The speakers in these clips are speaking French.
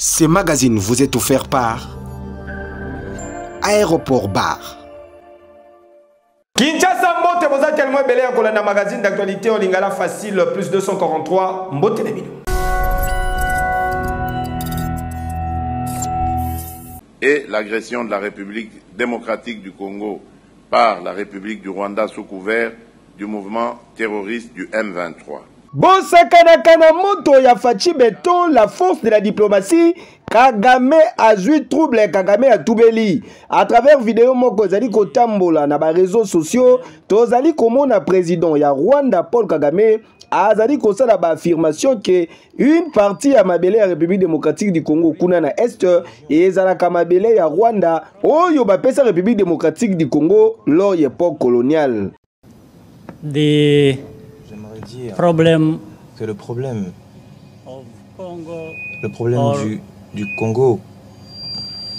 Ce magazine vous est offert par Aéroport Bar. Kinshasa Mbote, vous êtes tellement belé à un magazine d'actualité au Lingala Facile, plus 243, Mbote Namino. Et l'agression de la République démocratique du Congo par la République du Rwanda sous couvert du mouvement terroriste du M23. Bosakana moto ya Fachi Beton, la force de la diplomatie, Kagame a joué trouble, Kagame a toubeli. À travers vidéo moko zali kotambola na ba réseaux sociaux, tozali komona président ya Rwanda Paul Kagame azali kosala ba affirmation que une partie ya mabele ya République démocratique du Congo kuna na est et ezalaka mabele ya Rwanda oyo ba pesa République démocratique du Congo lors époque coloniale. Problème que le problème du Congo,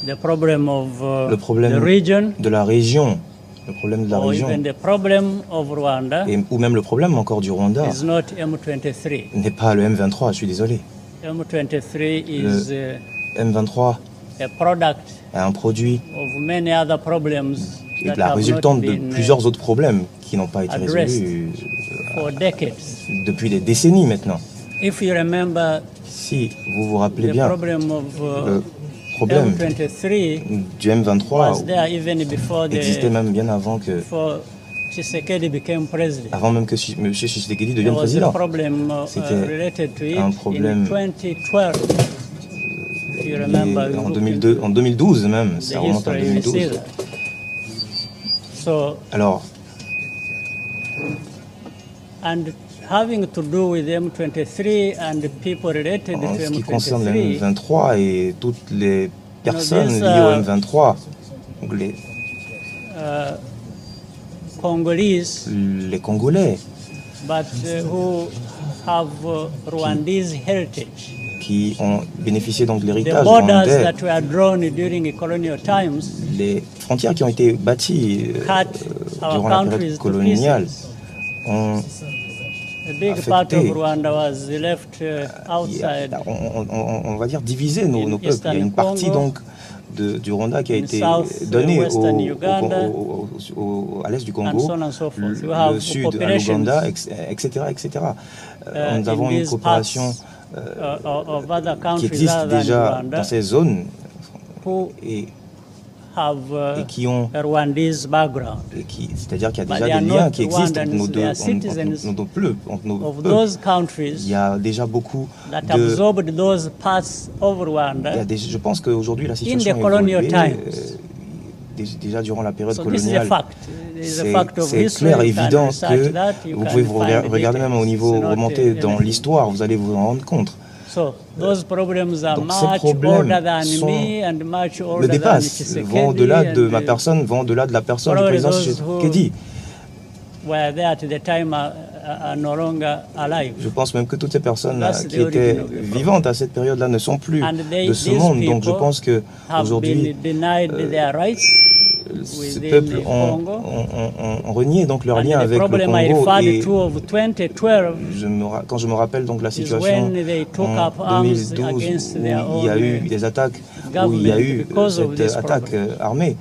le problème de la région, le problème de la région, ou même le problème encore du Rwanda n'est pas le M23, je suis désolé. Le M23 est un produit et la résultante de plusieurs autres problèmes qui n'ont pas été résolus depuis des décennies maintenant. Si vous vous rappelez bien, le problème du M23 existait même bien avant que M. Tshisekedi devienne président. C'était un problème en 2012 même, ça remonte en 2012. Alors, having to do with M23 and the people related to en ce qui M23, concerne le M23 et toutes les personnes liées au M23, donc les Congolais, but who have Rwandese heritage. Qui ont bénéficié donc de l'héritage rwandais, les frontières qui ont été bâties durant la période coloniale ont affecté, on va dire diviser nos peuples. Il y a une partie donc du Rwanda qui a été donnée à l'est du Congo, le sud à l'Ouganda, etc. Nous avons une coopération qui existe déjà dans ces zones et qui ont, c'est-à-dire qu'il y a déjà des liens qui existent entre nos deux peuples. Il y a déjà beaucoup je pense qu'aujourd'hui la situation est évoluée, déjà durant la période coloniale. C'est clair et évident que vous pouvez vous regarder même au niveau remonté dans l'histoire, vous allez vous en rendre compte. Donc ces problèmes me dépassent, vont au-delà de ma personne, vont au-delà de la personne du président Tshisekedi. Je pense même que toutes ces personnes qui étaient vivantes à cette période-là ne sont plus de ce monde. Donc je pense qu'aujourd'hui, ces peuples ont renié donc leur lien avec le Congo. Et quand je me rappelle donc la situation en 2012 où il y a eu des attaques, où il y a eu cette attaque armée,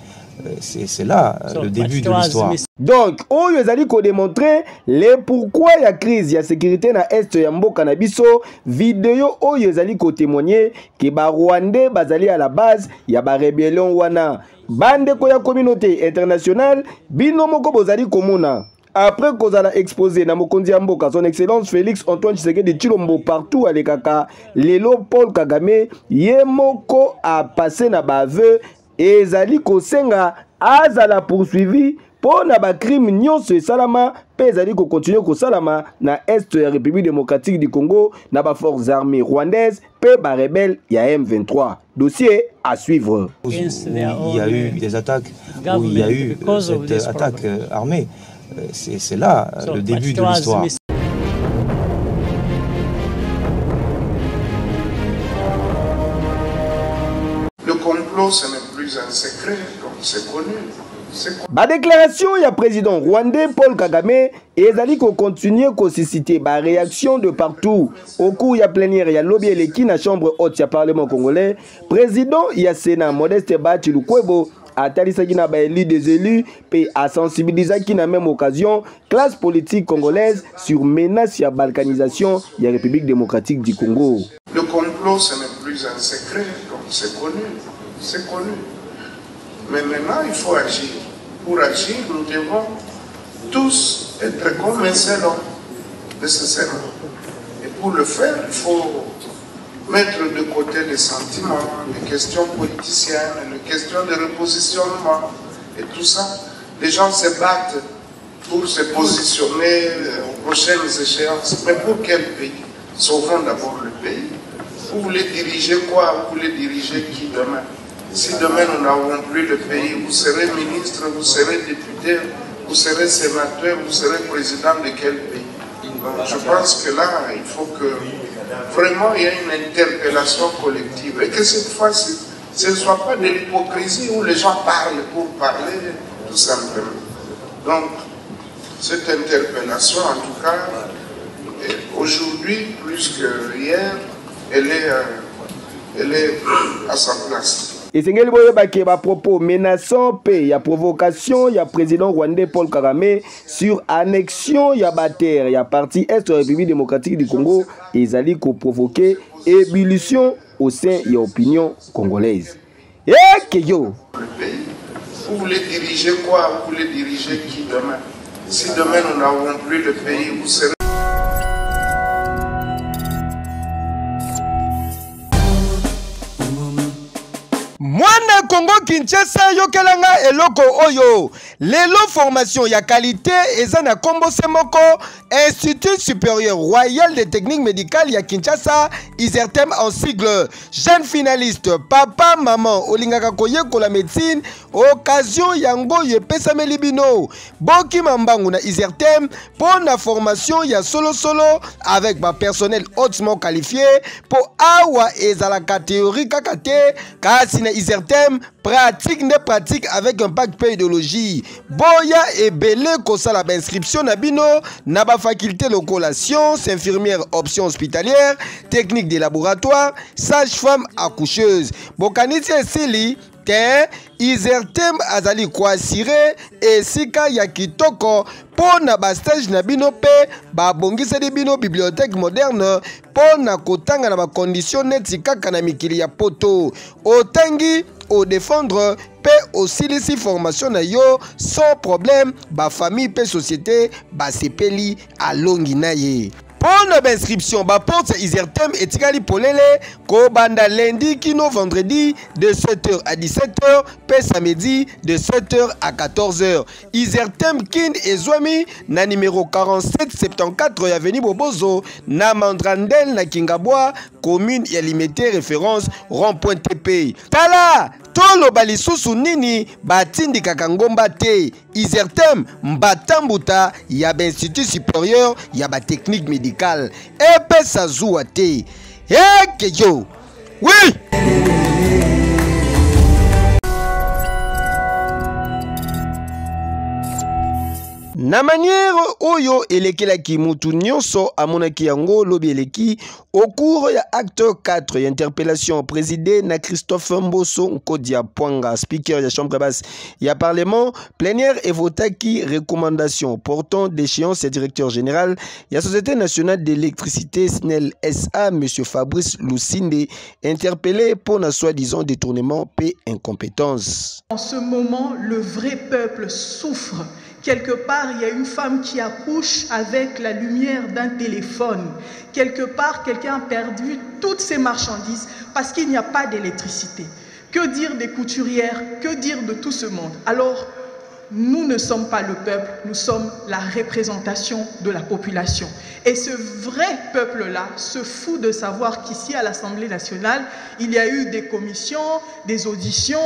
c'est là le début de l'histoire. Donc, oyo ezali ko démontrer les pourquoi il y a crise, il y a sécurité na est ya mboka na biso. Vidéo oyo ezali ko témoigner que ba Rwandais bazali à la base ya ba rébellion wana. Bande ko ya communauté internationale bino moko bozali komona. Après kozala exposé na mokonzi ya mboka son excellence Félix Antoine Tshisekedi Tshilombo partout à lekaka lelo Paul Kagame ye moko a passé na ba vœu ezali kosenga azala poursuivi pour na ba crime nyonso esalama pe ezali ko continuer ko salama na est ya République démocratique du Congo na ba forces armées rwandaises pe ba rebelles ya M23. Dossier à suivre. Où il y a eu des attaques, où il y a eu cette attaque armée, c'est là le début de l'histoire. Le complot, ce n'est plus un secret, comme c'est connu. La déclaration du président rwandais Paul Kagame ezali ko continuer ko susciter ba réaction de partout au cours ya plénière ya lobby eleki na chambre haute ya parlement congolais. Président ya Sénat Modeste Bati Lukwebo atalisaki na ba élus des élus pe a sensibilisaki na même occasion classe politique congolaise sur menace ya balkanisation ya République démocratique du Congo. Le complot ce n'est plus un secret, c'est connu, c'est connu. Mais maintenant, il faut agir. Pour agir, nous devons tous être comme un seul homme, nécessairement. Et pour le faire, il faut mettre de côté les sentiments, les questions politiciennes, les questions de repositionnement et tout ça. Les gens se battent pour se positionner aux prochaines échéances. Mais pour quel pays? Sauvons d'abord le pays. Vous voulez diriger quoi? Vous voulez diriger qui demain? Si demain nous n'avons plus le pays, vous serez ministre, vous serez député, vous serez sénateur, vous serez président de quel pays? Donc je pense que là, il faut que vraiment il y ait une interpellation collective et que cette fois-ci, ce ne soit pas de l'hypocrisie où les gens parlent pour parler, tout simplement. Donc, cette interpellation, en tout cas, aujourd'hui, plus que hier, elle est à sa place. Et c'est un propos menaçant, il y a provocation, il y a président rwandais Paul Kagame sur annexion, il y a terre, il y a partie Est de la République démocratique du Congo, et ils allaient provoquer ébullition au sein de l'opinion congolaise. Et que yo! Le pays, vous voulez diriger quoi? Vous voulez diriger qui demain? Si demain nous n'avons plus le pays, vous serez... Mwana Congo Kinshasa yokelanga eloko oyo lelo formation ya qualité eza na kombo semoko Institut supérieur royal de techniques médicales ya Kinshasa ISERTEM en sigle. Jeune finaliste papa maman olingaka koyekola médecine occasion yango yepesameli bino boki mambangu na ISERTEM pour la formation ya solo avec ba personnel hautement qualifié pour awa ezalaka théorie kaka te kasi na ISERTEM pratique avec un bac pédologie boya et belé kosala ba inscription na bino na ba faculté lokola sciences infirmière option hospitalière technique de laboratoire sage-femme accoucheuse bokanisi esili te ISERTEM azali kwasire esika ya kitoko pona ba stage na bino pe ba bongisa de bino bibliothèque moderne pona kotanga na ba condition neti kaka na mikili ya poto otangi au défendre pe aussi les formation na yo sans problème ba famille pe société ba sepeli alongi na ye. Pour l'inscription, ba porte ISERTEM et Tikali Polele, ko banda lundi kino vendredi de 7h à 17h, pe samedi de 7h à 14h. ISERTEM kin ezwami na numéro 4774 avenue Bobozo, na Mandrandel na Kingabwa, commune ya limité référence rond-point TP. Tala tolo balisusu nini batindi kakangomba te ISERTEM mbatambuta ya Institut supérieur ya ba technique médicale epe sazua te ekeyo oui. Na manière oyo elekelaki mutu nyonso amonaki yango lobi eleki au cours ya acte 4 ya interpellation présidé na Christophe Mboso Nkodia Pwanga speaker ya chambre basse ya parlement plénière et votaki recommandation portant d'échéance et directeur général ya Société nationale d'électricité SNEL SA monsieur Fabrice Lusinde interpellé pour na soi-disant détournement et incompétence. En ce moment, le vrai peuple souffre. Quelque part, il y a une femme qui accouche avec la lumière d'un téléphone. Quelque part, quelqu'un a perdu toutes ses marchandises parce qu'il n'y a pas d'électricité. Que dire des couturières? Que dire de tout ce monde? Alors, nous ne sommes pas le peuple, nous sommes la représentation de la population. Et ce vrai peuple-là se fout de savoir qu'ici, à l'Assemblée nationale, il y a eu des commissions, des auditions,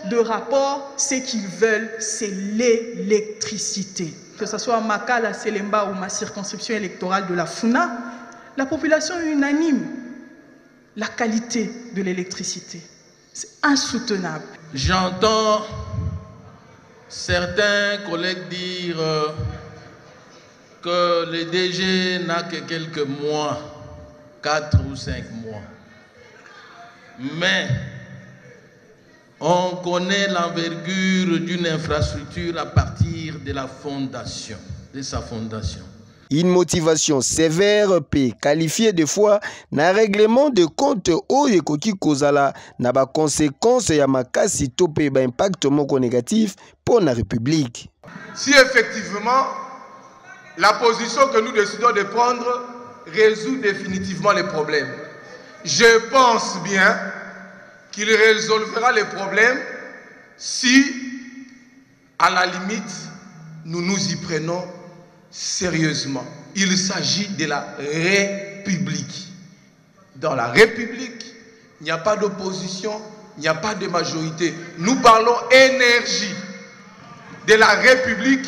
de rapports. Ce qu'ils veulent, c'est l'électricité. Que ce soit Makala, Selemba ou ma circonscription électorale de la Funa, la population est unanime. La qualité de l'électricité, c'est insoutenable. J'entends Certains collègues disent que le DG n'a que quelques mois, 4 ou 5 mois. Mais on connaît l'envergure d'une infrastructure à partir de la fondation, de sa fondation. Une motivation sévère peut qualifier des fois na règlement de compte oyo ekoki kozala na ba conséquences ya makasi to pe ba impact moko négatif pour la République. Si effectivement la position que nous décidons de prendre résout définitivement les problèmes, je pense bien qu'il résolvera les problèmes si, à la limite, nous nous y prenons sérieusement. Il s'agit de la République. Dans la République, il n'y a pas d'opposition, il n'y a pas de majorité. Nous parlons énergie de la République.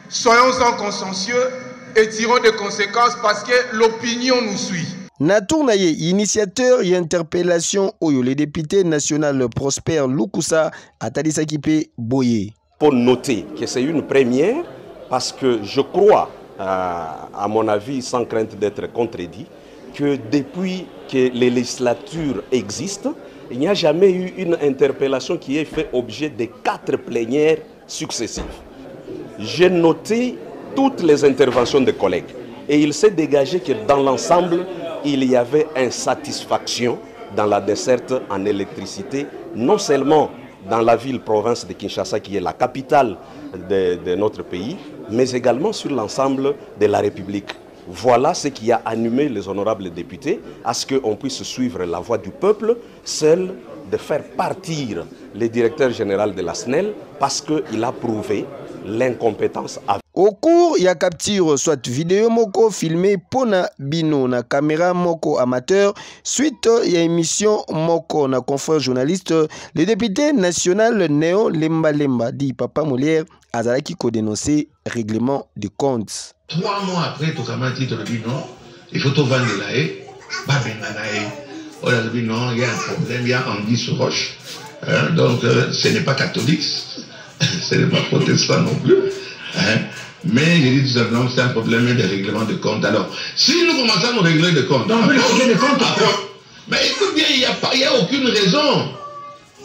Soyons-en consciencieux et tirons des conséquences parce que l'opinion nous suit. Natournaye, initiateur et interpellation oyo le député national Prosper Lukusa Atadisa Kipe Boye. Pour noter que c'est une première, parce que je crois, à mon avis, sans crainte d'être contredit, que depuis que les législatures existent, il n'y a jamais eu une interpellation qui ait fait objet de 4 plénières successives. J'ai noté toutes les interventions des collègues et il s'est dégagé que dans l'ensemble, il y avait insatisfaction dans la desserte en électricité, non seulement dans la ville-province de Kinshasa, qui est la capitale de notre pays, mais également sur l'ensemble de la République. Voilà ce qui a animé les honorables députés à ce qu'on puisse suivre la voix du peuple, celle de faire partir le directeur général de la SNEL parce qu'il a prouvé l'incompétence. Au cours, il y a capture soit vidéo moko filmé pona bino na caméra moko amateur. Suite, il y a émission moko na confrère journaliste. Le député national Néo Lemba Lemba dit Papa Molière Azalaki ko dénoncer règlement de comptes. 3 mois après, tout comme un titre de bino, il faut tout vendre là et oh là non, il y a un problème, il y a anguille sur roche. Donc ce n'est pas catholique, ce n'est pas protestant non plus. Mais je dis tout simplement c'est un problème de règlement de compte. Alors, si nous commençons à nous régler de compte, mais écoute bien, il n'y a aucune raison.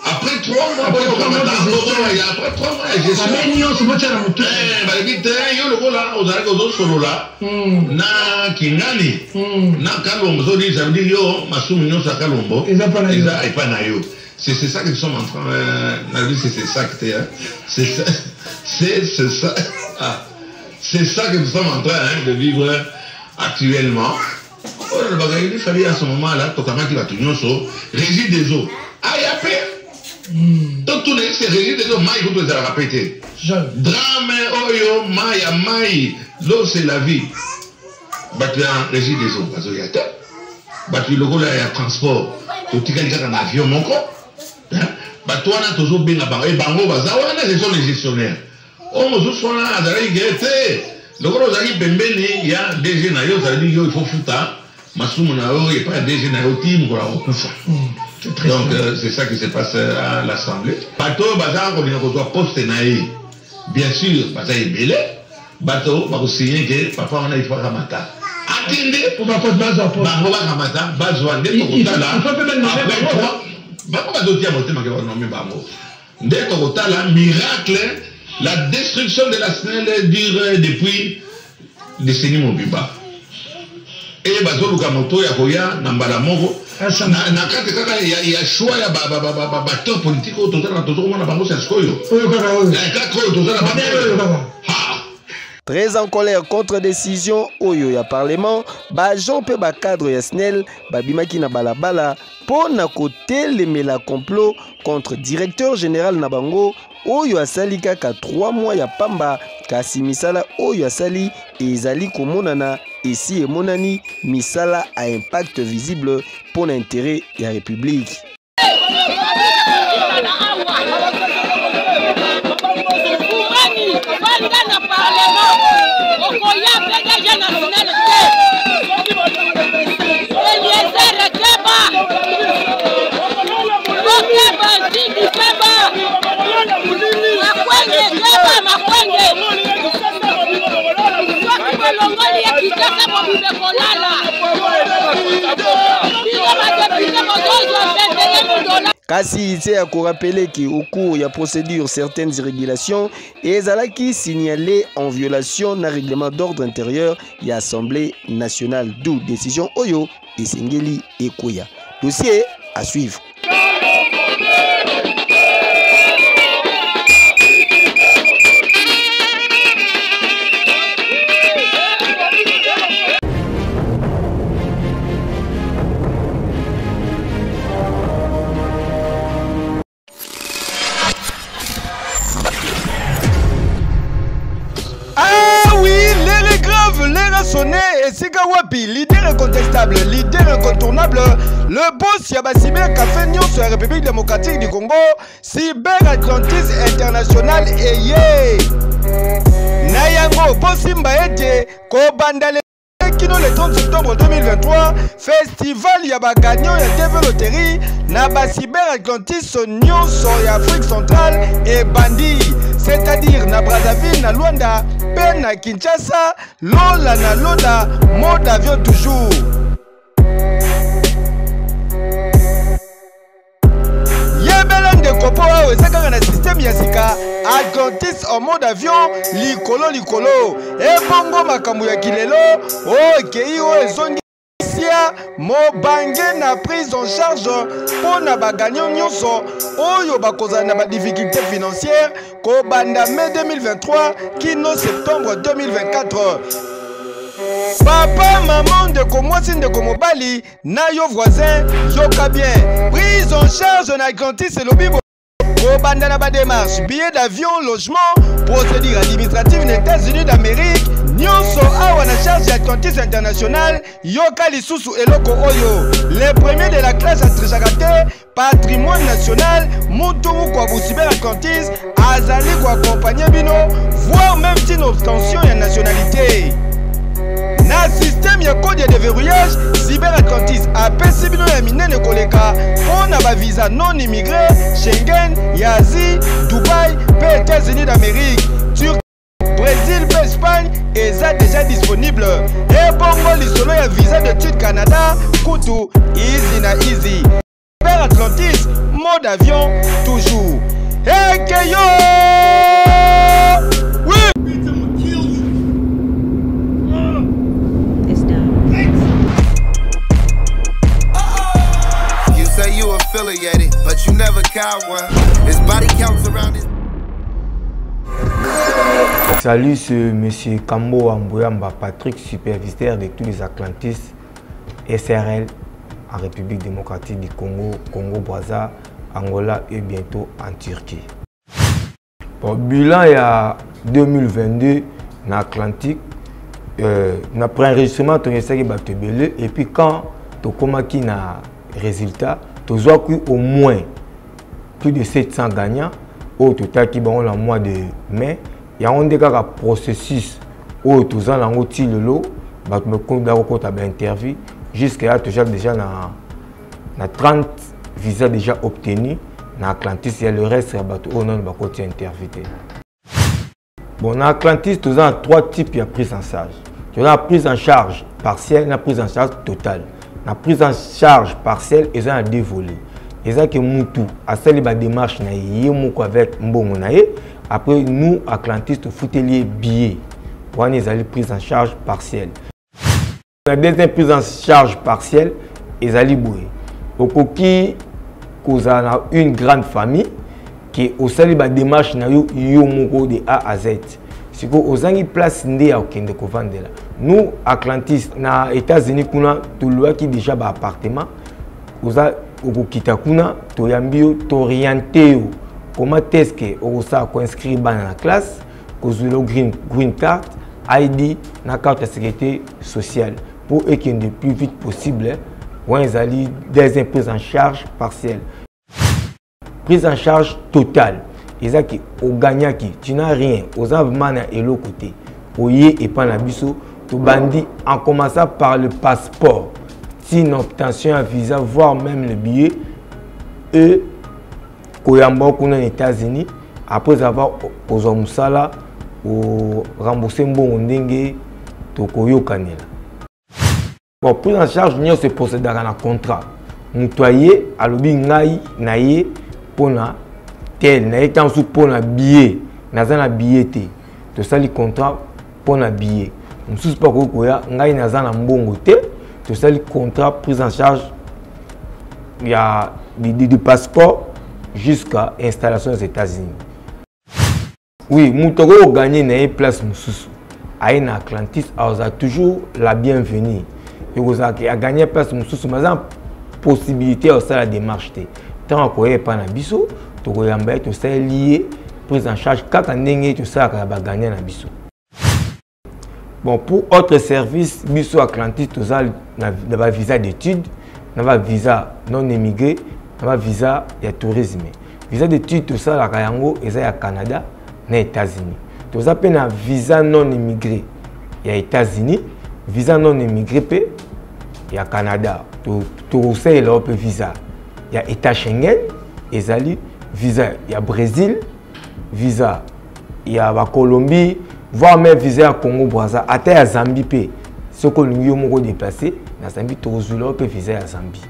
Après 3 mois, après 3 mois, je c'est ça que nous sommes en train c'est ça que nous sommes en train de vivre actuellement. Il fallait à ce moment-là, qui va tenir régime des eaux. Donc tous les régime des eaux, il faut les répéter. Drame, oyo, maï, l'eau c'est la vie. Tu as un régime des eaux, parce qu'il y a tout. Tu as un transport, tu as un avion, mon corps. Toi, on a toujours bien apparu. Et Bango, ce sont les gestionnaires. On nous soit là, il y a des gens qui il faut foutre. Il pas des gens qui donc c'est ça qui se passe à l'Assemblée. Bateau, on doit poster bien sûr, bateau est belé. Bateau, on va signer que papa on a il faut ramata. Attendez, on va pas de ramata, bazouane, il faut miracle, la destruction de la SNEL dure depuis décennies Mobiba. Et bazo Lukamoto ya koya nambala moko na kate kaka ya choix ya bateau politique au total na tozo na bango seskoyo. Très en colère contre décision oyo ya parlement, ba Jean pe ba cadre ya SNEL babimaki na balabala pour na côté lemela complot contre directeur général na bango oyo asali kaka 3 mois ya pamba kasi misala oyo asali ezali komonana esi emonani misala a impact visible pour l'intérêt de la République. Keba Kasi c'est à rappeler qu'au cours de la procédure certaines irrégulations et qui signalé en violation d'un règlement d'ordre intérieur et Assemblée nationale, d'où décision Oyo et Sengeli et Koya. Dossier à suivre. Sonné et Sika Wapi, leader incontestable, leader incontournable, le boss Yaba Cyber Café Nyon sur la République démocratique du Congo, Cyber Atlantis International et Yé Nayango, Bossimba Ete, Kobandale Kino le 30 septembre 2023, Festival Yaba Gagnon et TV Loterie, Naba Cyber Atlantis Nyon sur l'Afrique centrale et Bandi. C'est-à-dire na Brazzaville, na Luanda, Ben na Kinshasa, Lola na Loda, mode avion toujours. Yebelan de Kopo, c'est quand on a système Yasika, Atlantis en mode avion, likolo. Et bongo makambu ya kilelo, oh Keio et Zongi. Mobange na prise en charge pour na bagagnon nyonso oyo bakoza na ba difficulté financière ko banda mai 2023 kino septembre 2024. Papa maman de komwasi de komobali na yo voisin yoka bien prise en charge na Atlantis et lobibo ko banda na ba démarche billet d'avion logement procédure administrative des États-Unis d'Amérique. Nyonso awa na charge Atlantis International yoka lisusu eloko oyo les premiers de la classe Atrishakate patrimoine national mutumu kwa Cyber Atlantis azali kwa accompagner bino voire même une obtention ya nationalité na système ya code de verrouillage Cyber Atlantis apesi bino ya minene koleka pona ba visa non immigré Schengen ya Asie Dubaï pe États-Unis d'Amérique Brésil, Espagne, et ça déjà disponible. Et bongo l'isolo ya visa de Sud Canada, Koutou, easy na easy. Cyber Atlantis, mode avion, toujours. Hey Keyo! Oui! You say you affiliated, but you never count one. His body counts around his... Salut, c'est M. Kambo Ambouyamba Patrick, superviseur de tous les Atlantis SRL en République démocratique du Congo, Congo-Brazza, Angola et bientôt en Turquie. Pour bilan, il y a 2022 dans l'Atlantique, on a pris un enregistrement et puis quand tu as un résultat, tu as au moins plus de 700 gagnants au total qui ont le mois de mai. Il y a un processus où tu as un outil de l'eau, tu as un interview. Jusqu'à là, déjà 30 visas déjà obtenus. Dans Atlantis, il y a le reste, on a un interview. Bon, dans Atlantis, tu as 3 types de prise en charge. Tu as la prise en charge partielle et la prise en charge totale. La prise en charge partielle, ils ont 2 volets. Ils ont des démarches avec Mbongonaye. Après, nous, Atlantis, nous foutons les billets. On a une prise en charge partielle. La deuxième prise en charge partielle, ils ont boué. Au coquille, nous avons une grande famille qui est au sein de la démarche de A à Z. C'est que nous avons une place de nous, Atlantis, dans les États-Unis, nous avons déjà un appartement. Nous avons orienté. Comment est-ce que vous avez inscrit dans la classe, vous avez green card, ID, la carte de sécurité sociale pour eux qui est le plus vite possible. Vous avez des prises en charge partielle. Prise en charge totale. Ils ont qui au gagnant qui tu n'as rien, aux avemans et l'autre côté. Au yé et pas la biso, tu bandis en commençant par le passeport. Si une obtention un visa, voire même le billet, eux Koyamba aux États-Unis, après avoir posé un musala, remboursé un bon ndenge, to koyo kanela. Bon, prise en charge, nous se procède dans un contrat. mutoyer alobi ngai naye pona tel naye tansu pona billet nazana billet te to sali contrat pona billet mususu pa koya ngai nazana mbongo te to sali contrat prise en charge il y a du passeport jusqu'à installation aux États-Unis. Oui, Moutoro gagné na place mususu. Aïe na Atlantis a toujours la bienvenue. Et a gagné place mususu, mais en possibilité à ça la démarche. Tant qu'on pas na biso, to koyamba to ça lié prise en charge quand on tout ça va gagner na biso. Bon, pour autre service, biso Atlantis tout ça na visa d'études, na visa non émigré, na visa ya tourisme. Visa d'études tout ça la kayango et ça ya Canada, na États-Unis. Tout ça peine un visa non immigré. Il y a États-Unis, visa non immigré, il y a Canada. Tout ça, il y a un visa. Il y a État Schengen, il visa, il y a Brésil, visa, il y a la Colombie, voire même visa à Congo Brazza, à Zambie. Ce que nous avons déplacé, dans Zambie, tout le visa à Zambie.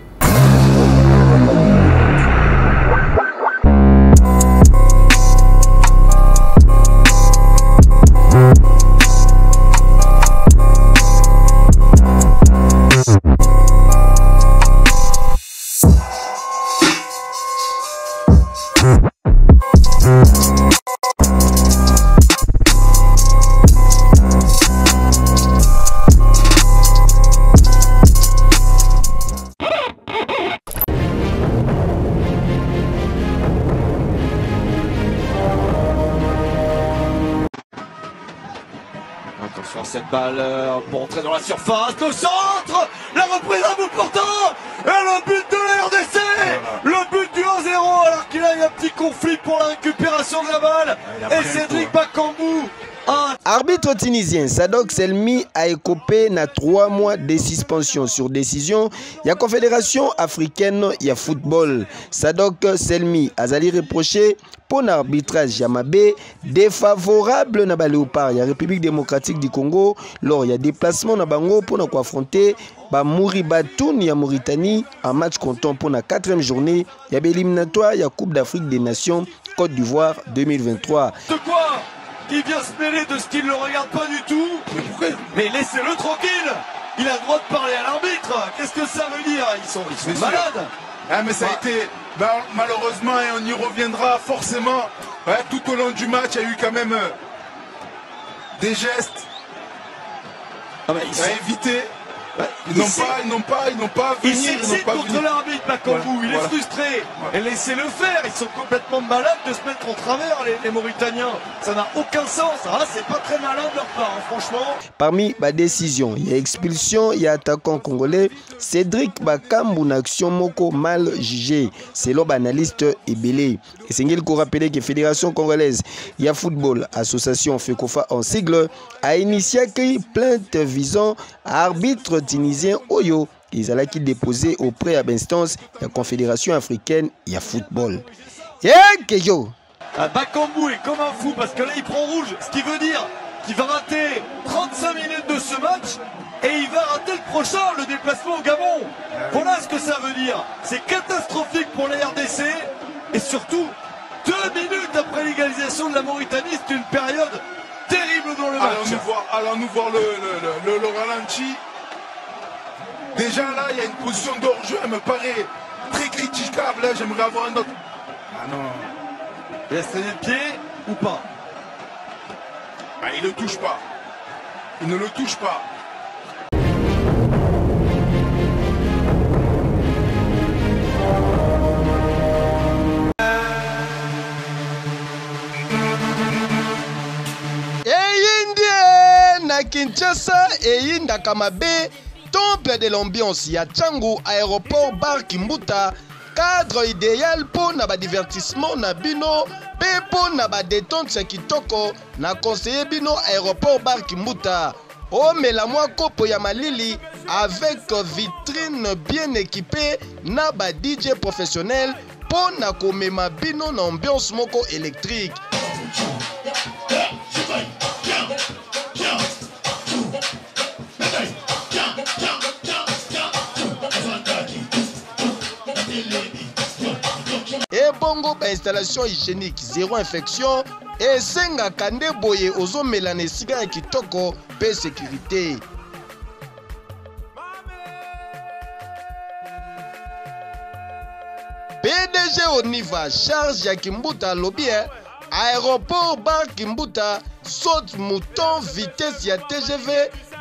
Cette balle pour entrer dans la surface, le centre, la reprise à bout portant, et le but de la RDC, le but du 1-0 alors qu'il a eu un petit conflit pour la récupération de la balle, et Cédric Bakambu. Arbitre tunisien Sadok Selmi a écopé na 3 mois de suspension sur décision la Confédération africaine ya football. Sadok Selmi azali reproché pour l'arbitrage Yamabé défavorable na ba Léopard ya République démocratique du Congo lors ya déplacement na bango pour na affronter ba Mouribatoun ya Mauritanie en match comptant pour la 4e journée ya éliminatoire ya Coupe d'Afrique des Nations Côte d'Ivoire 2023. De quoi il vient se mêler de ce qu'il ne le regarde pas du tout. Mais laissez-le tranquille. Il a le droit de parler à l'arbitre. Qu'est-ce que ça veut dire? Ils sont malades. Ah, mais ça a été malheureusement, et on y reviendra forcément. Ouais, tout au long du match, il y a eu quand même des gestes à éviter. Ils n'ont pas il s'excite contre l'arbitre Bakambu, il est frustré. Et laissez-le faire, ils sont complètement malades de se mettre en travers les Mauritaniens. Ça n'a aucun sens, c'est pas très malin de leur part, franchement. Parmi les décisions, il y a expulsion, il y a attaquant congolais Cédric Bakambu, une action moko mal jugée, selon l'analyste Ebele. Et c'est qu'il faut rappeler que la Fédération congolaise, il y a football, association FECOFA en sigle, a initié une plainte visant à arbitre tunisien Oyo ils allaient déposer auprès de l'instance de la Confédération africaine il y a football. Bakambu est comme un fou parce que là il prend rouge, ce qui veut dire qu'il va rater 35 minutes de ce match et il va rater le prochain, le déplacement au Gabon. Voilà ce que ça veut dire. C'est catastrophique pour la RDC et surtout 2 minutes après l'égalisation de la Mauritanie, c'est une période terrible dans le match. Allons-nous voir le ralenti. Déjà là, il y a une position d'hors-jeu, elle me paraît très critiquable. Là, j'aimerais avoir un autre. Ah non. Il a saigné le pied ou pas? Il ne le touche pas. Il ne le touche pas. Na Kinshasa et Ndakamabe, temple de l'ambiance ya Tchangu aéroport bar Kimbuta, cadre idéal pour na ba divertissement na bino pe pour na ba détente ya kitoko na conseiller bino aéroport bar Kimbuta. Oh mais la moi kopo ya malili avec vitrine bien équipée na ba DJ professionnel pour na komema bino na ambiance moko électrique. bongo ba installation hygiénique zéro infection et senga kande boye ozo melane siga kitoko pe sécurité. PDG Oniva charge ya Kimbuta lobby aéroport bar Kimbuta saute mouton vitesse ya TGV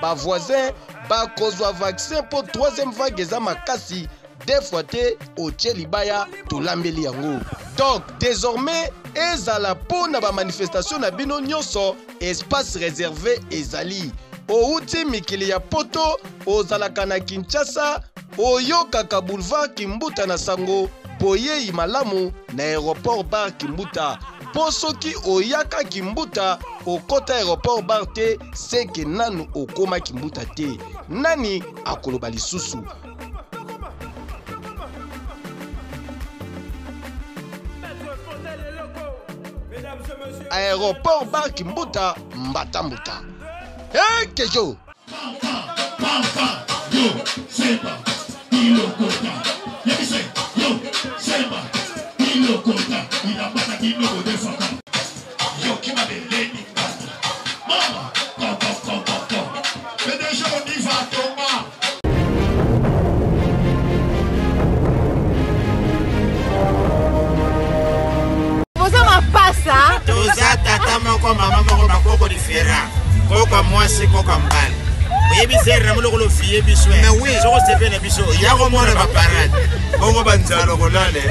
ba voisin ba kozwa vaccin pour troisième vague eza makasi deux fois te otie libaya tolambeli yango. Donc désormais ezala pona ba manifestation na bino nyonso espace réservé ezali outi mikili ya poto ozalaka na Kinshasa oyokaka boulevard Kimbuta na sango boye malamu na aéroport bar Kimbuta. Posoki oyaka Kimbuta okota aéroport bar te seke nanu okoma Kimbuta te. Nani akoloba lisusu? Aéroport bar Kimbuta Mbatambuta. Hey Kejo. Mama moko bakoko diferent koka mwasi koka mbali oyebi zera muloko fiye biso mais oui soko sepene biso yako mona ba parade bongo banzalo kolale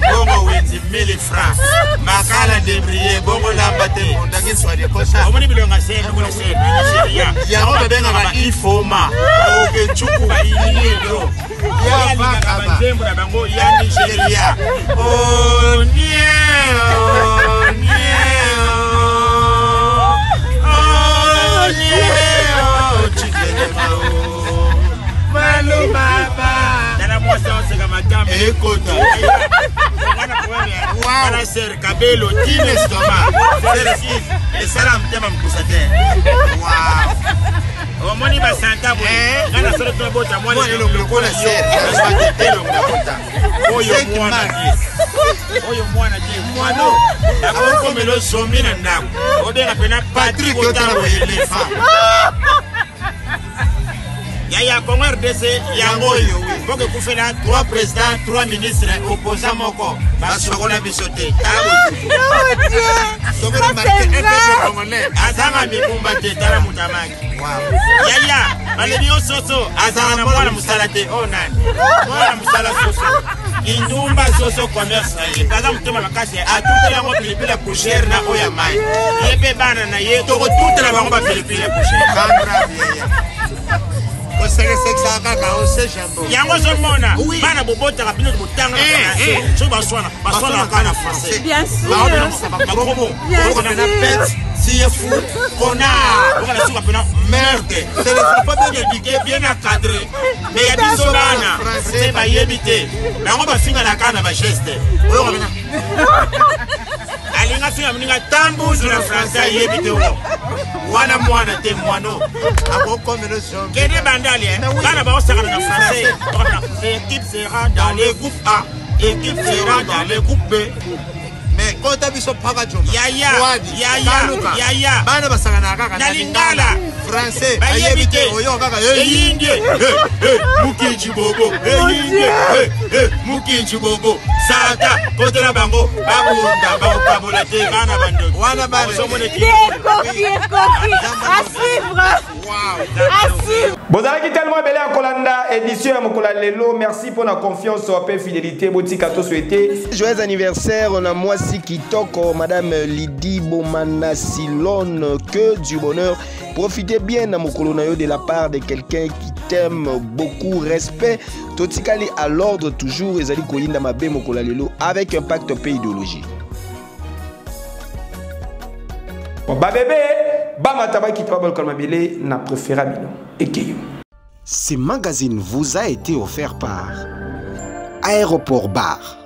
bongo weti 1000 francs makala debrier bongo lamba te ndaki swali kosa omoni bilonga sene kola sene Nigeria yako bebenga ba ifoma oke chuku ililo ya baka ba zembo na bango ya Nigeria oh nie Écoute, voilà ser cabello tine stoma et salam tema mkusate wow omoni ba santa bo ngana solo to bota mwana lo kola ser ba telo ngabota oyo mwana je mwano akoko melo zomi na ndako obenga pena Patrick Otaro elefa Yaya Congo RDC yango yo boke kufena 3 présidents 3 ministres opposants moko basokola bisote tabo sokora marqué un peuple congolais azanga mikumba te tala mutamaki wow yaya balebio soso azanga mwana musalate onani mwana musala soso indumba soso commerce kaza mutema makasi atutela ngo pilipila coucher na oya mai yebe bana na ye to tutela bango ba pilipila coucher bandra yango zomona bana bobota kapino botanga na so baswana kana français bien sûr na pète si est fou kona on a sur pena merde c'est le pas bien éduqué bien encadré mais ya biso bana français ba yebité bango ba finga na kana ba geste alinga finga mninga tambuzu na français yebité wana mwana te mwano akoko melosion kene bandali bana ba osaka na français l'équipe sera dans les groupes A équipe sera dans les groupes B mais quand tu biso paka jomba yaya bana basaka na kaka na lingala français ayebite oyo kaka eyinge mukinchi bobo eyinge mukinchi bobo sata kotela bango babunda bakokabola te bana bando wana bana somone ki à suivre Bozalaki tellement belle à Kolanda édition ya Mokola lelo merci pour la confiance et fidélité botika to souhaiter joyeux anniversaire on a moi si kitoko madame Lydie Bomana Silone que du bonheur profitez bien na mokolo na yo de la part de quelqu'un qui t'aime beaucoup respect totikali à l'ordre toujours ezali kolinda mabe Mokola lelo avec un pacte pays idéologie ba bébé ba tabaki trouble comme mabele na préférable Ekeyo. Ce magazine vous a été offert par Aéroport Bar.